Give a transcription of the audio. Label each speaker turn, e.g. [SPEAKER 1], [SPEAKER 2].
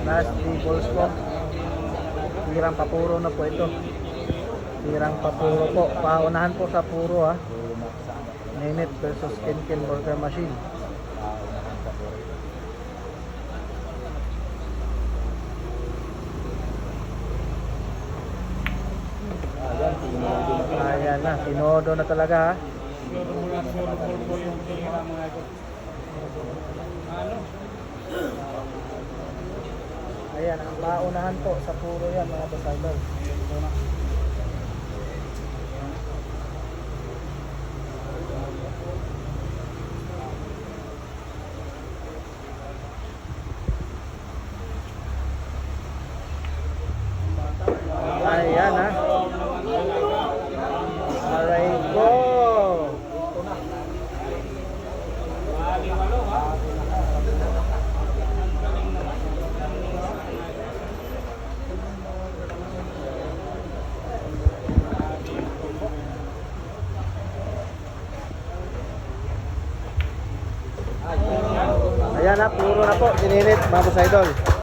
[SPEAKER 1] Last 3 balls po. Tirang papuro na po ito. Tirang papuro po. Paunahan po sa puro ha. Ninit versus Ken Burger Machine. Ayan na, tinodo na talaga ha. Ayan, ang paunahan po sa puro yan mga boss-idol. Ayan ha. Aray ko. Ayan na, puro na po. Sininit mga boss-idol.